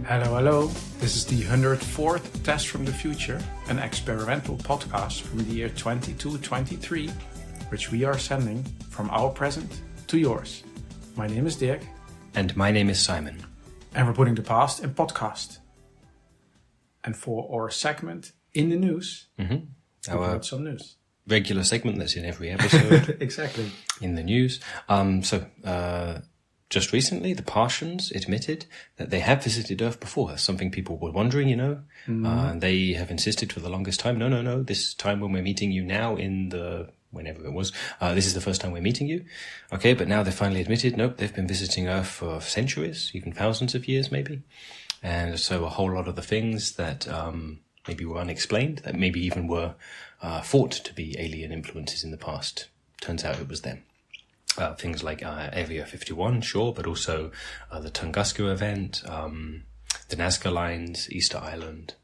Hello, hello. This is the 104th Test from the Future, an experimental podcast from the year 2223, which we are sending from our present to yours. My name is Dirk. And my name is Simon. And we're putting the past in podcast. And for our segment in the news, we got some news. Regular segment that's in every episode. Exactly. In the news. Just recently, the Martians admitted that they have visited Earth before. That's something people were wondering, And they have insisted for the longest time, no, this time when we're meeting you now whenever it was, this is the first time we're meeting you. Okay, but now they've finally admitted, nope, they've been visiting Earth for centuries, even thousands of years maybe. And so a whole lot of the things that maybe were unexplained, that maybe even were thought to be alien influences in the past, turns out it was them. Things like Area 51, sure, but also the Tunguska event, the Nazca Lines, Easter Island.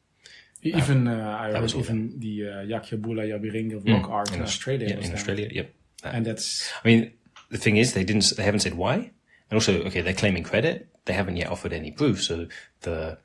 Even I heard even the Yakjabula Yabiringa rock art in Australia. Yeah, in Australia, yep. And that's... I mean, the thing is, they haven't said why. And also, okay, they're claiming credit. They haven't yet offered any proof. So what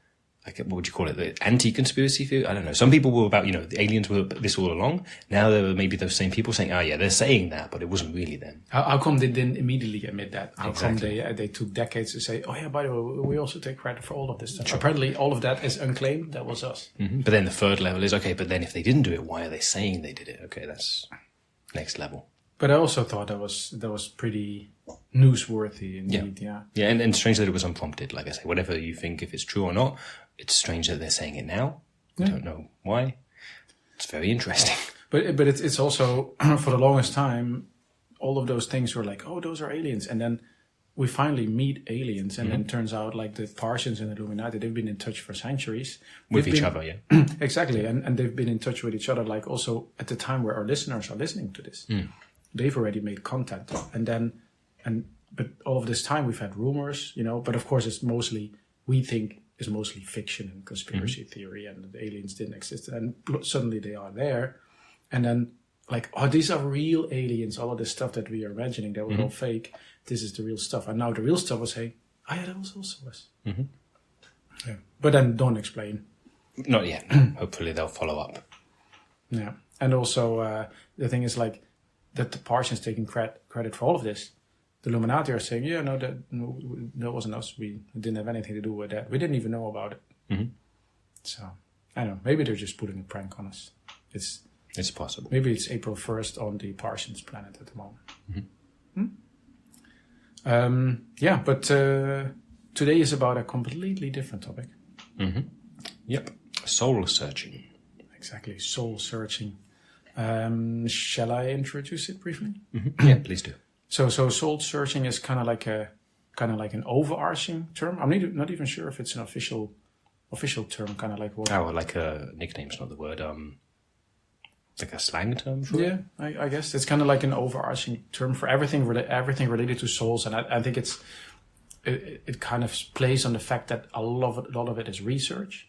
would you call it? The anti-conspiracy theory? I don't know. Some people were about, the aliens were this all along. Now there were maybe those same people saying, oh yeah, they're saying that, but it wasn't really them. How come they didn't immediately admit that? How exactly. come they took decades to say, oh yeah, by the way, we also take credit for all of this stuff. Sure. Apparently all of that is unclaimed. That was us. Mm-hmm. But then the third level is, okay, but then if they didn't do it, why are they saying they did it? Okay, that's next level. But I also thought that was pretty newsworthy indeed, yeah. Yeah, and strange that it was unprompted, like I say. Whatever you think, if it's true or not, it's strange that they're saying it now. I don't know why. It's very interesting. But it's also, for the longest time, all of those things were like, oh, those are aliens. And then we finally meet aliens. And then it turns out like the Martians and the Illuminati, they've been in touch for centuries. With each other, yeah. Exactly. And they've been in touch with each other, like also at the time where our listeners are listening to this. They've already made contact. But all of this time we've had rumors, but of course it's mostly, we think, is mostly fiction and conspiracy theory, and the aliens didn't exist, and suddenly they are there, and then like, oh, these are real aliens. All of this stuff that we are imagining that was all fake, this is the real stuff. And now the real stuff was saying, oh yeah, that was also us. Yeah, but then don't explain. Not yet. Hopefully they'll follow up. Yeah, and also the thing is like that the Martians taking credit for all of this. The Illuminati are saying, yeah, no, that wasn't us. We didn't have anything to do with that. We didn't even know about it. So, I don't know. Maybe they're just putting a prank on us. It's possible. Maybe it's April 1st on the Martians planet at the moment. But today is about a completely different topic. Yep. Soul searching. Exactly. Soul searching. Shall I introduce it briefly? Yeah, please do. So soul searching is kind of like an overarching term. I'm not even sure if it's an official term. Kind of like what? Oh, like a nickname's not the word. Like a slang term for it? Yeah, I guess it's kind of like an overarching term for everything related to souls, and I think it kind of plays on the fact that a lot of it is research.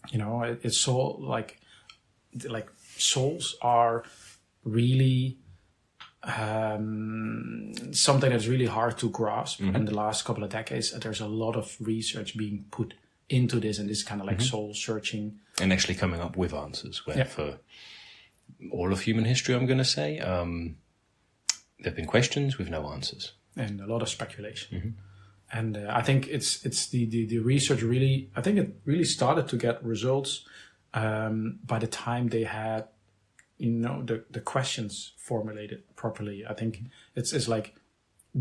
It's so like souls are really. Something that's really hard to grasp. In the last couple of decades, there's a lot of research being put into this, and this kind of like soul searching. And actually coming up with answers, for all of human history, I'm going to say, there have been questions with no answers. And a lot of speculation. And I think it's the research really, I think it really started to get results by the time they had the questions formulated properly. I think it's like,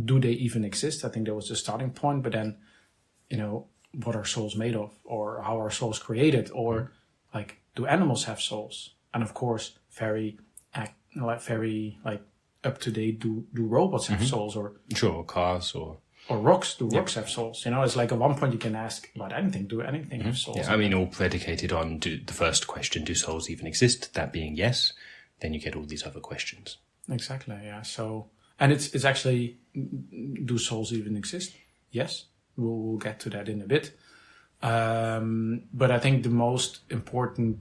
do they even exist? I think that was the starting point. But then, what are souls made of, or how are souls created, or like, do animals have souls? And of course, very up to date, do robots have souls, or cars or rocks? Do rocks have souls? It's like at one point you can ask about anything. Do anything have souls? Yeah, I mean, all predicated on the first question: do souls even exist? That being yes, then you get all these other questions. Exactly. Yeah. So, and it's actually, do souls even exist? Yes, we'll get to that in a bit. But I think the most important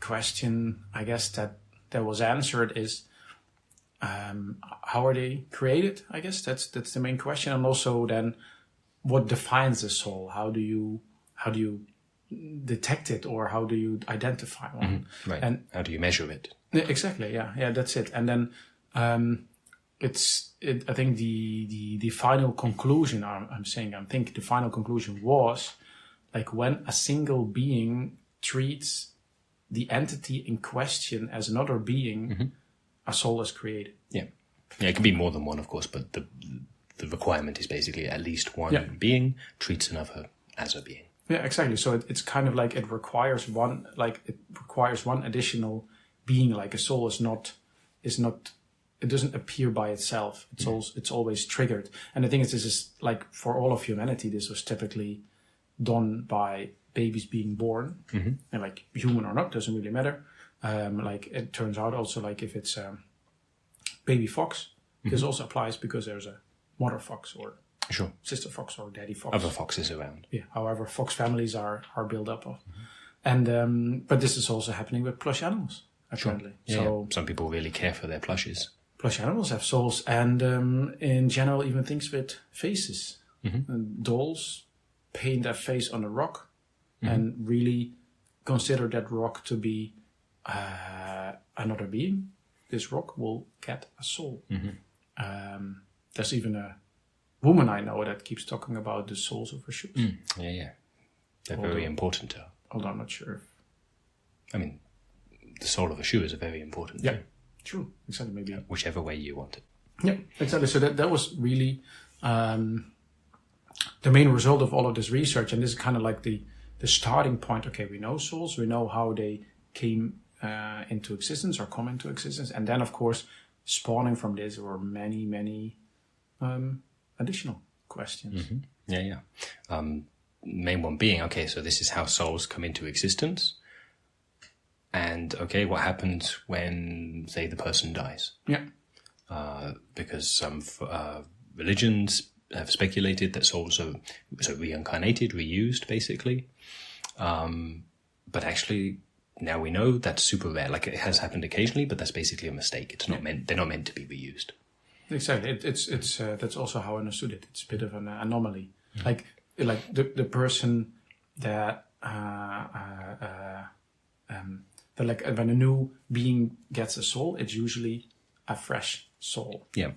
question, I guess, that was answered is, how are they created? I guess that's the main question. And also then, what defines a soul? How do how do you detect it, or how do you identify one? Right. And how do you measure it? exactly, yeah, that's it. And then I think the final conclusion I think the final conclusion was like when a single being treats the entity in question as another being, a soul is created. Yeah, it can be more than one, of course, but the requirement is basically at least one being treats another as a being. Yeah, exactly. So it's kind of like it requires one additional being. Like a soul is not. It doesn't appear by itself. It's always triggered. And the thing is, this is like for all of humanity, this was typically done by babies being born, and like human or not, doesn't really matter. Like it turns out also, like if it's baby fox, this also applies because there's a mother fox or sister fox or daddy fox. Other foxes around. Yeah. However, fox families are built up of, and but this is also happening with plush animals apparently. Yeah, so some people really care for their plushes. Plush animals have souls, and in general, even things with faces. And dolls paint their face on a rock and really consider that rock to be another being. This rock will get a soul. There's even a woman I know that keeps talking about the soles of her shoes. Yeah. They're very important to her. Although I'm not sure. I mean, the sole of a shoe is a very important thing. True, exactly. Maybe whichever way you want it. Yeah, exactly. So that was really the main result of all of this research, and this is kind of like the starting point. Okay, we know souls, we know how they came into existence or come into existence, and then of course, spawning from this were many additional questions. Yeah. Main one being, okay, so this is how souls come into existence. And, okay, what happens when, say, the person dies? Yeah. Because some religions have speculated that souls are reincarnated, reused, basically. But actually, now we know that's super rare. Like, it has happened occasionally, but that's basically a mistake. It's not meant. They're not meant to be reused. Exactly. It's that's also how I understood it. It's a bit of an anomaly. Like the person that like when a new being gets a soul, it's usually a fresh soul. Yeah.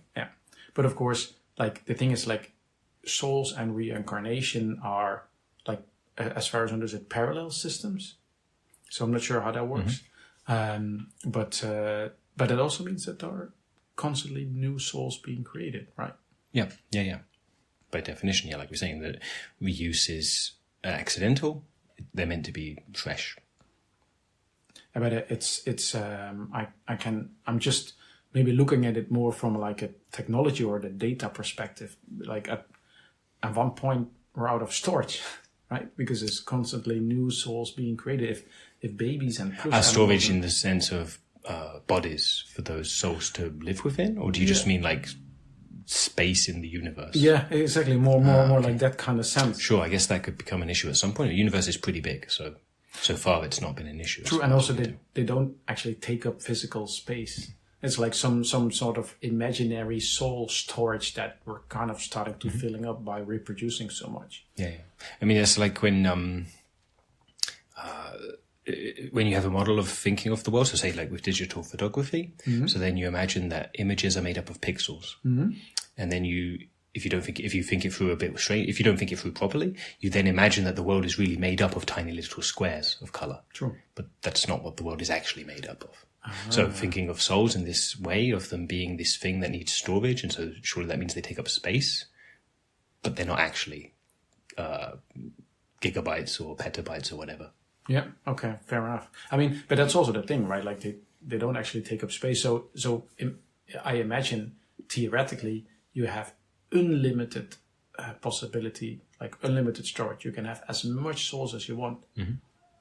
But of course, like the thing is, like souls and reincarnation are like, as far as I understand, parallel systems. So I'm not sure how that works. But it also means that there are constantly new souls being created, right? Yeah. By definition, like we're saying, that reuse is accidental. They're meant to be fresh. But I'm just maybe looking at it more from like a technology or the data perspective. Like at one point we're out of storage, right? Because there's constantly new souls being created. If babies and storage in the sense of bodies for those souls to live within, or do you just mean like space in the universe? Yeah, exactly. More like that kind of sense. Sure, I guess that could become an issue at some point. The universe is pretty big, so far it's not been an issue. True, and also they don't actually take up physical space. It's like some sort of imaginary soul storage that we're kind of starting to filling up by reproducing so much. Yeah. I mean, it's like when you have a model of thinking of the world, so say like with digital photography, so then you imagine that images are made up of pixels, and then if you don't think it through a bit straight, if you don't think it through properly, you then imagine that the world is really made up of tiny little squares of color. True. But that's not what the world is actually made up of. So thinking of souls in this way, of them being this thing that needs storage, and so surely that means they take up space, but they're not actually gigabytes or petabytes or whatever. Yeah. Okay. Fair enough. I mean, but that's also the thing, right? Like they don't actually take up space. So I imagine theoretically you have unlimited possibility, like unlimited storage. You can have as much souls as you want.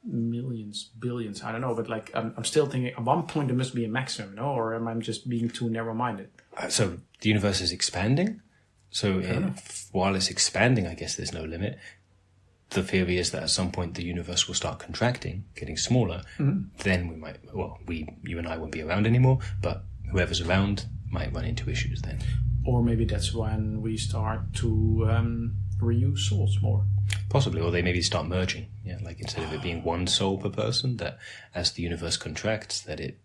Millions, billions, I don't know, but like I'm still thinking at one point there must be a maximum, no? Or am I just being too narrow-minded? So the universe is expanding. So while it's expanding, I guess there's no limit. The theory is that at some point the universe will start contracting, getting smaller. Then we might, you and I won't be around anymore, but whoever's around might run into issues then. Or maybe that's when we start to reuse souls more. Possibly, or they maybe start merging. Yeah, like instead of it being one soul per person, that as the universe contracts, that it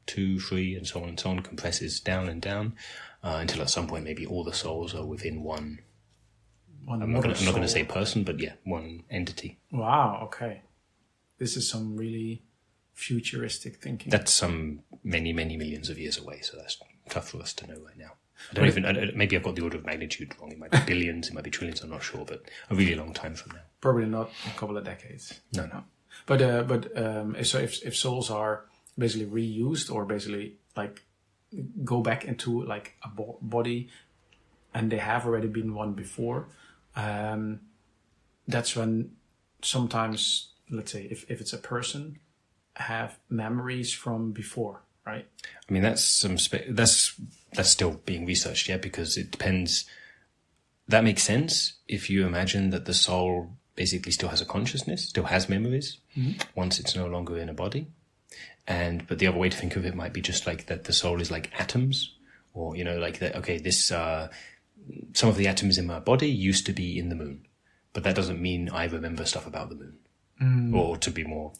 2, 3, and so on compresses down and down until at some point maybe all the souls are within one. I'm not going to say person, but one entity. Wow. Okay, this is some really futuristic thinking. That's some many millions of years away, so that's tough for us to know right now. Maybe I've got the order of magnitude wrong. It might be billions, it might be trillions, I'm not sure, but a really long time from now. Probably not a couple of decades. No. But if souls are basically reused or basically like go back into like a body, and they have already been one before, that's when sometimes, let's say, if it's a person, have memories from before, right? I mean, that's that's still being researched, because it depends. That makes sense if you imagine that the soul basically still has a consciousness, still has memories, once it's no longer in a body. But the other way to think of it might be just like that the soul is like atoms, or, like that, okay, this, some of the atoms in my body used to be in the moon, but that doesn't mean I remember stuff about the moon. Or to be more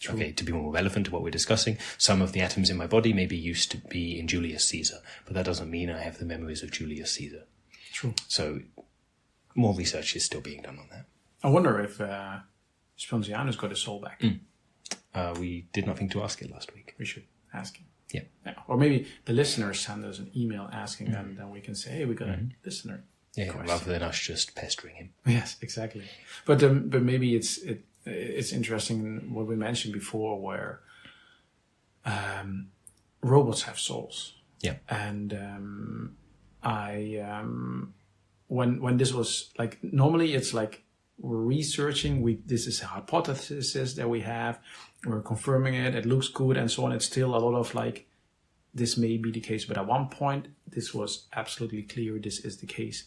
relevant to what we're discussing, some of the atoms in my body maybe used to be in Julius Caesar, but that doesn't mean I have the memories of Julius Caesar. True. So more research is still being done on that. I wonder if Sponsianus got his soul back. We did not think to ask it last week. We should ask him. Yeah. Or maybe the listeners send us an email asking them, then we can say, hey, we got a listener. Yeah, rather than us just pestering him. Yes, exactly. But maybe it's interesting what we mentioned before, where robots have souls. Yeah. And when this was like, normally it's like we're researching, this is a hypothesis that we have, we're confirming it looks good and so on. It's still a lot of like, this may be the case, but at one point this was absolutely clear this is the case.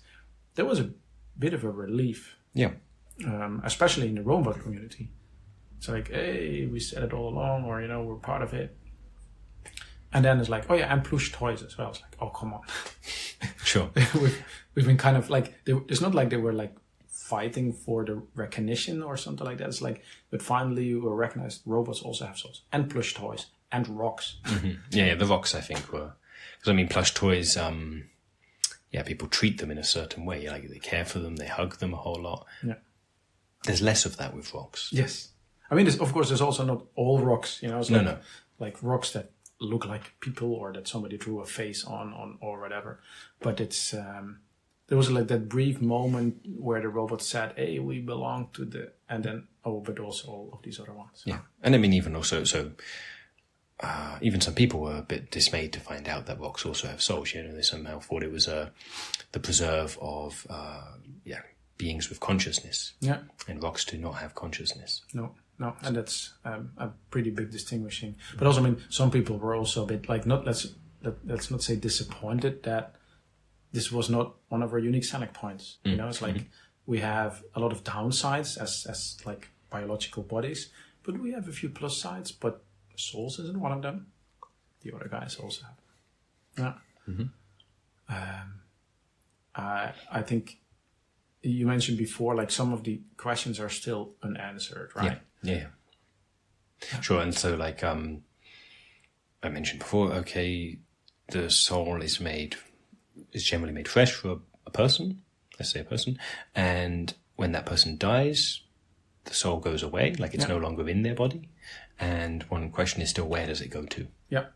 There was a bit of a relief. Yeah. Especially in the robot community. It's like, hey, we said it all along, or, we're part of it. And then it's like, oh yeah, and plush toys as well. It's like, oh, come on. Sure. we've been kind of like, it's not like they were like fighting for the recognition or something like that. It's like, but finally we were recognized robots also have souls, and plush toys, and rocks. Mm-hmm. Yeah, the rocks I think were, because I mean, plush toys, people treat them in a certain way. Like they care for them, they hug them a whole lot. Yeah. There's less of that with rocks. Yes. I mean, of course, there's also not all rocks, It's no. Like rocks that look like people, or that somebody drew a face on or whatever. But it's, there was like that brief moment where the robot said, hey, we belong to the, and then, but also all of these other ones. Yeah. And I mean, even also, even some people were a bit dismayed to find out that rocks also have souls. They somehow thought it was the preserve of, beings with consciousness. Yeah. And rocks do not have consciousness. No. And that's a pretty big distinguishing. But also, I mean, some people were also a bit like, let's not say disappointed that this was not one of our unique selling points. It's like we have a lot of downsides as like biological bodies, but we have a few plus sides, but souls isn't one of them. The other guys also have. Yeah. I think you mentioned before, like some of the questions are still unanswered, right? Yeah. Sure. And so, like I mentioned before, okay, the soul is generally made fresh for a person. Let's say a person, and when that person dies, the soul goes away, like it's no longer in their body. And one question is still, where does it go to? Yeah.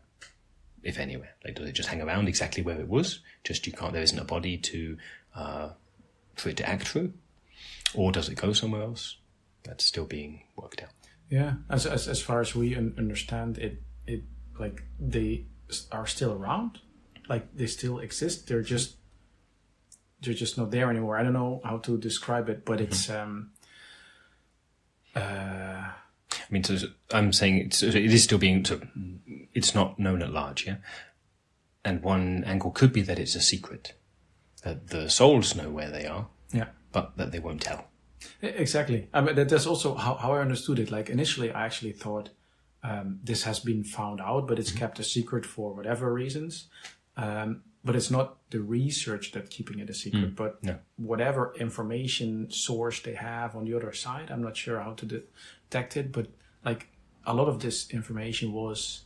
If anywhere, like does it just hang around exactly where it was? There isn't a body for it to act through, or does it go somewhere else? That's still being worked out. Yeah, as far as we understand it, like they are still around, like they still exist. They're just not there anymore. I don't know how to describe it, but it's. I mean, so I'm saying it is still being. So it's not known at large, yeah. And one angle could be that it's a secret, that the souls know where they are, but that they won't tell. Exactly. I mean, that's also how I understood it. Like initially, I actually thought this has been found out, but it's kept a secret for whatever reasons. but it's not the research that's keeping it a secret, but whatever information source they have on the other side. I'm not sure how to detect it, but like a lot of this information was,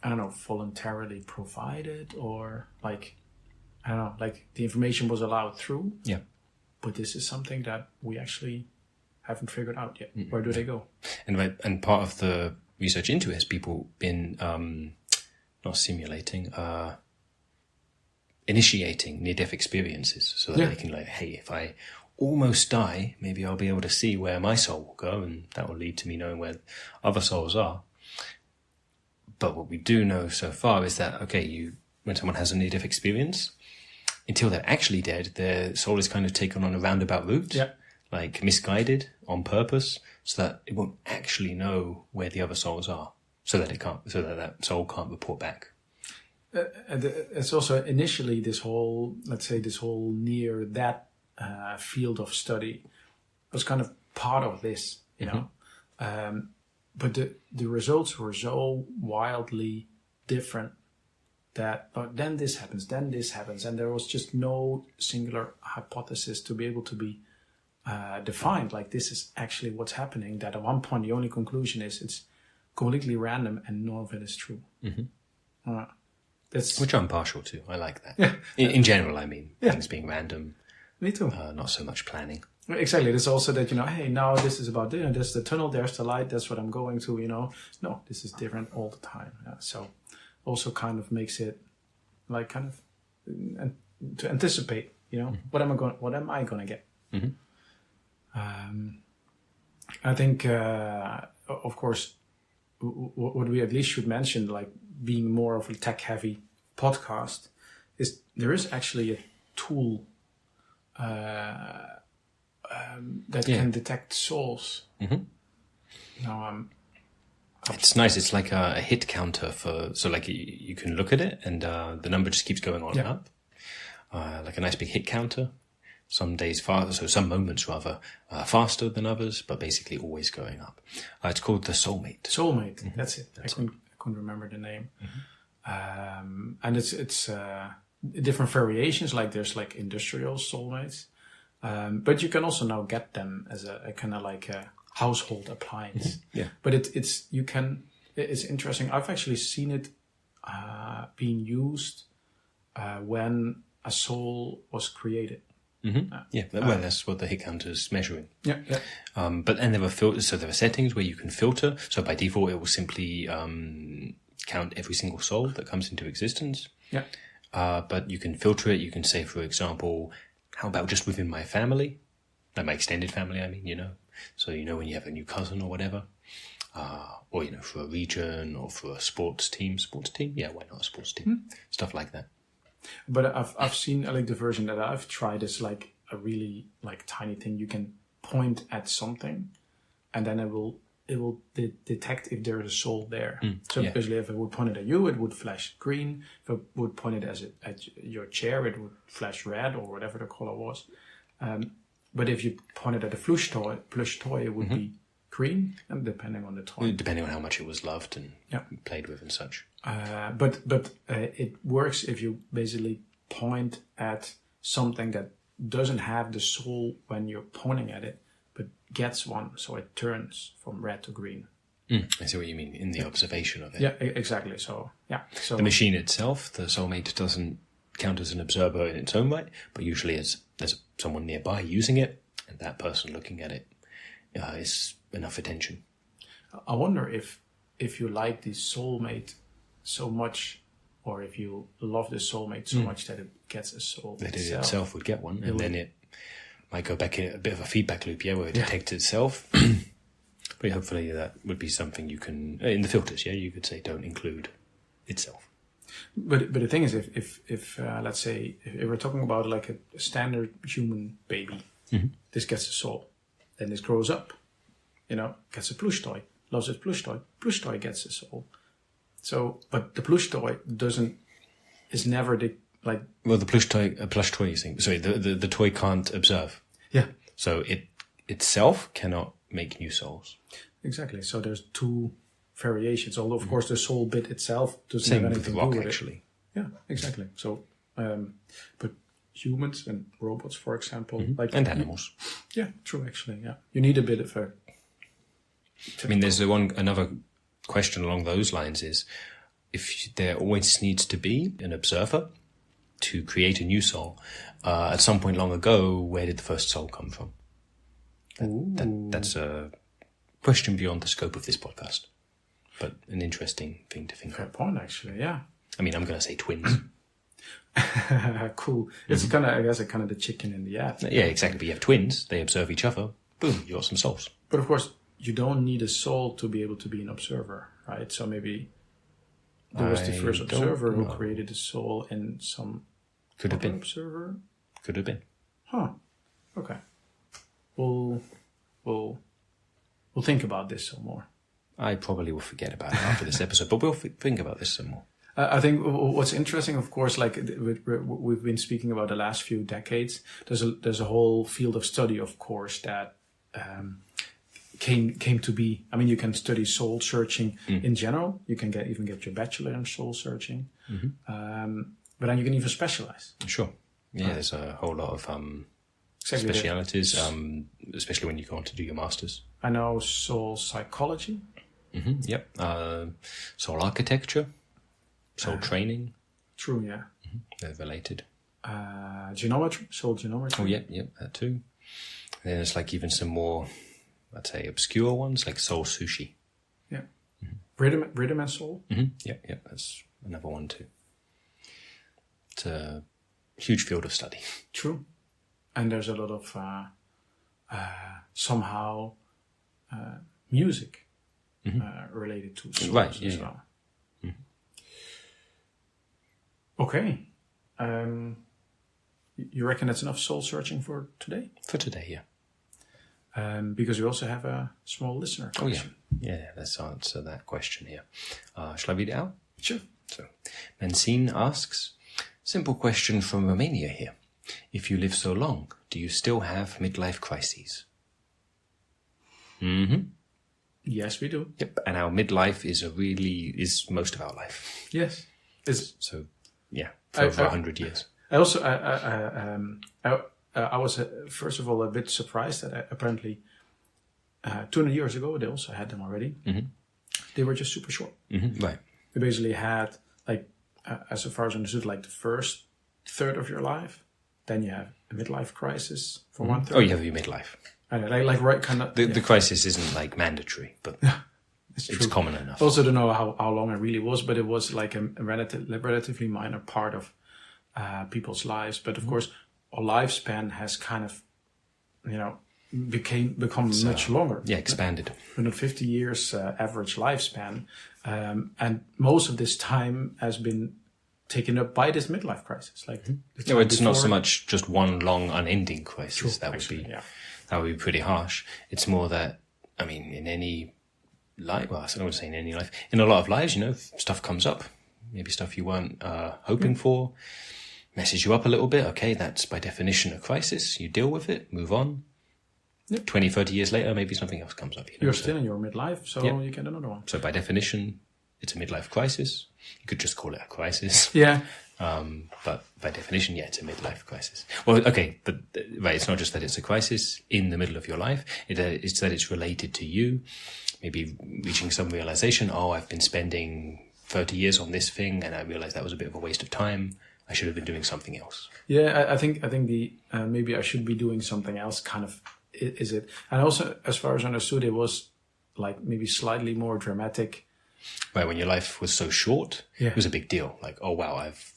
I don't know, voluntarily provided, or like, I don't know, like the information was allowed through. Yeah. But this is something that we actually haven't figured out yet. Where do they go? And part of the research into it has people been not simulating, initiating near-death experiences, so that they can like, hey, if I almost die, maybe I'll be able to see where my soul will go, and that will lead to me knowing where other souls are. But what we do know so far is that, okay, when someone has a near-death experience, until they're actually dead, their soul is kind of taken on a roundabout route, like misguided on purpose, so that it won't actually know where the other souls are, so that that soul can't report back. It's also initially this whole near that field of study was kind of part of this, you know. But the results were so wildly different that then this happens, and there was just no singular hypothesis to be able to be defined. Like, this is actually what's happening. That at one point the only conclusion is it's completely random and none of it is true. Which I'm partial to. I like that. Yeah. In general, I mean, things being random. Me too. Not so much planning. Exactly. There's also that, you know, hey, now this is about, there's the tunnel, there's the light, that's what I'm going to, you know. No, this is different all the time. Yeah. So also kind of makes it like kind of to anticipate, you know, what am I going to get? I think, of course, what we at least should mention, like being more of a tech-heavy podcast, is there is actually a tool that can detect souls. Now, it's nice. It's like a hit counter so like you can look at it and the number just keeps going on and up. Like a nice big hit counter. Some days faster, so some moments rather faster than others, but basically always going up. It's called the Soulmate. Soulmate, that's it. I couldn't remember the name. And it's different variations. Like there's like industrial soulmates, but you can also now get them as a kind of like a household appliance. But it's interesting. I've actually seen it being used when a soul was created. Well, that's what the hit counter is measuring. But then there are filters. So there are settings where you can filter. So by default, it will simply count every single soul that comes into existence. But you can filter it. You can say, for example, how about just within my family, like my extended family? I mean, you know. So you know when you have a new cousin or whatever, or you know, for a region or for a sports team. Yeah, why not a sports team? Stuff like that. But I've seen, like the version that I've tried is like a really like tiny thing. You can point at something, and then it will detect if there is a soul there. So basically, if it would point it at you, it would flash green. If it would point it at your chair, it would flash red or whatever the color was. But if you point it at a plush toy, it would be green, and depending on the toy. Depending on how much it was loved and played with and such. But it works if you basically point at something that doesn't have the soul when you're pointing at it, but gets one, so it turns from red to green. I see what you mean, in the observation of it. Yeah, exactly. So the machine itself, the Soulmate, doesn't count as an observer in its own right, but usually there's someone nearby using it, and that person looking at it is enough attention. I wonder if you like the Soulmate so much, or if you love the Soulmate so much that it gets a soul. That it itself would get one, and then it might go back in a bit of a feedback loop, where it detects itself. But hopefully that would be something you can, in the filters, you could say don't include itself. But the thing is, if let's say, if we're talking about like a standard human baby, this gets a soul, then this grows up, gets a plush toy, loves its plush toy gets a soul. So, but the plush toy is never Well, a plush toy, you think? Sorry, the toy can't observe. Yeah. So it itself cannot make new souls. Exactly. So there's two variations. Although, of course, the soul bit itself doesn't Same have with anything the rock, to do with actually. it. Yeah, exactly. So But humans and robots, for example, and animals. Yeah, true. Actually, yeah, you need a bit of a. I mean, there's another question along those lines is if there always needs to be an observer to create a new soul. At some point long ago, where did the first soul come from? That's a question beyond the scope of this podcast, but an interesting thing to think Fair of. point, actually. Yeah. I mean, I'm going to say twins. Cool. It's kind of, I guess, kind of the chicken and the egg. Yeah, exactly. But you have twins; they observe each other. Boom, you got some souls. But of course, you don't need a soul to be able to be an observer, right? So maybe there was the first observer who created a soul in some Could have been. observer. Could have been. Huh. Okay. We'll think about this some more. I probably will forget about it after this episode, but we'll think about this some more. I think what's interesting, of course, like we've been speaking about the last few decades. There's a whole field of study, of course, that came to be. I mean, you can study soul searching in general. You can even get your bachelor in soul searching, but then you can even specialize. Sure. Yeah, there's a whole lot of specialities, especially when you go on to do your masters. I know soul psychology. Yep. Soul architecture, soul training. True, yeah. They're related. Geometry, soul geometry. Oh, yeah, that too. And then there's like even some more, I'd say, obscure ones, like soul sushi. Yeah. Rhythm and soul. Yeah, that's another one too. It's a huge field of study. True. And there's a lot of somehow music related to souls as well. Okay. You reckon that's enough soul searching for today? For today, yeah. Because we also have a small listener question. Yeah, let's answer that question here. Shall I read it out? Sure. So, Mancine asks, simple question from Romania here. If you live so long, do you still have midlife crises? Yes, we do. Yep, and our midlife is most of our life. Yes. So, yeah, for over 100 years. I also, I was first of all a bit surprised that apparently 200 years ago they also had them already. They were just super short. Right. They basically had as far as I understood, like the first third of your life, then you have a midlife crisis for 1/3. Oh, you have your midlife. Like right kind of. The crisis isn't like mandatory, but it's common enough. I also don't know how long it really was, but it was like a relatively minor part of people's lives. But of course, our lifespan has kind of, become much longer. Yeah, expanded. 150 years average lifespan, and most of this time has been taken up by this midlife crisis. Like, no, it's not so much just one long, unending crisis. True, that would be pretty harsh. It's more that, I mean, in any life, well, I don't want to say in any life, in a lot of lives, stuff comes up. Maybe stuff you weren't hoping for, messes you up a little bit. Okay, that's by definition a crisis. You deal with it, move on. 20, 30 years later, maybe something else comes up. You're still in your midlife, so you get another one. So by definition, it's a midlife crisis. You could just call it a crisis. Yeah. But by definition, it's a midlife crisis. Well, okay, but right, it's not just that it's a crisis in the middle of your life. It's that it's related to you, maybe reaching some realization. Oh, I've been spending 30 years on this thing, and I realized that was a bit of a waste of time. I should have been doing something else. Yeah, I think the maybe I should be doing something else kind of is it. And also, as far as I understood, it was like maybe slightly more dramatic. Right, when your life was so short, it was a big deal. Like, oh wow, I've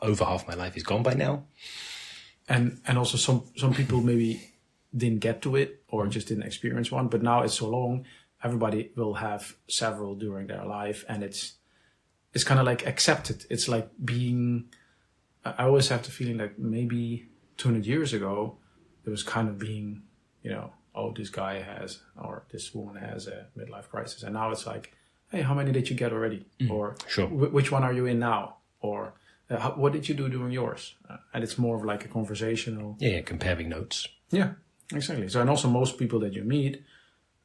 over half my life is gone by now. And also some people maybe didn't get to it or just didn't experience one. But now it's so long, everybody will have several during their life, and it's kind of like accepted. It's like being. I always have the feeling that maybe 200 years ago, it was kind of being, oh, this guy has or this woman has a midlife crisis, and now it's like, hey, how many did you get already? Or sure. Which one are you in now? Or what did you do during yours? And it's more of like a conversational. Yeah, comparing notes. Yeah, exactly. So, and also most people that you meet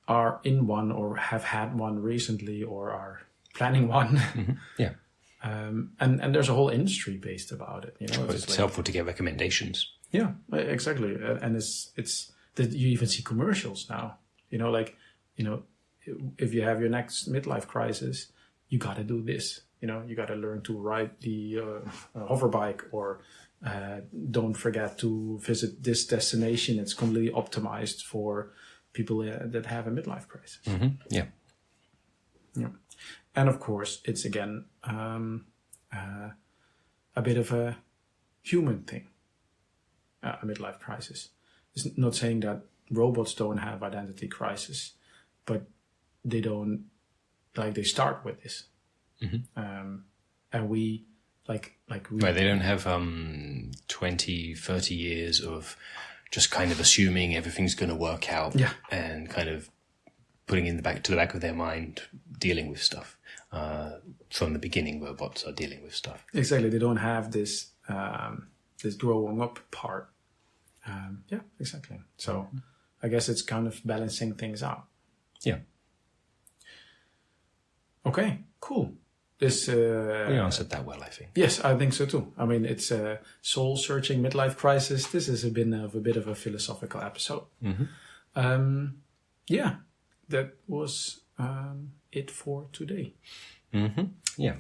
are in one or have had one recently or are planning one. Yeah. And there's a whole industry based about it. You know, It's helpful to get recommendations. Yeah, exactly. And it's that you even see commercials now. You know, like, you know, if you have your next midlife crisis, you got to do this. You know, you got to learn to ride the hover bike, or don't forget to visit this destination. It's completely optimized for people that have a midlife crisis. Mm-hmm. Yeah. Yeah. And of course, it's again a bit of a human thing, a midlife crisis. It's not saying that robots don't have identity crisis, but they don't, like, they start with this. Mm-hmm. And we, like we... Right, they don't have 20, 30 years of just kind of assuming everything's going to work out, and kind of putting in the back of their mind, dealing with stuff. From the beginning, robots are dealing with stuff. Exactly, they don't have this this growing up part. Yeah, exactly. So I guess it's kind of balancing things out. Yeah. Okay, cool. This we answered that well, I think. Yes, I think so too. I mean, it's a soul-searching midlife crisis. This has been a bit of a philosophical episode. Mm-hmm. Yeah, that was it for today. Mm-hmm. Yeah.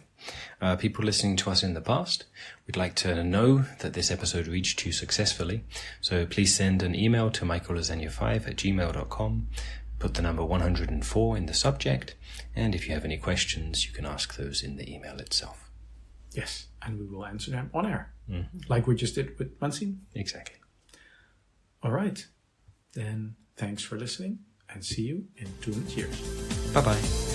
People listening to us in the past, we'd like to know that this episode reached you successfully. So please send an email to michaellasagna5@gmail.com. Put the number 104 in the subject. And if you have any questions, you can ask those in the email itself. Yes, and we will answer them on air. Mm-hmm. Like we just did with Mancine. Exactly. All right. Then thanks for listening, and see you in 200 years. Bye-bye.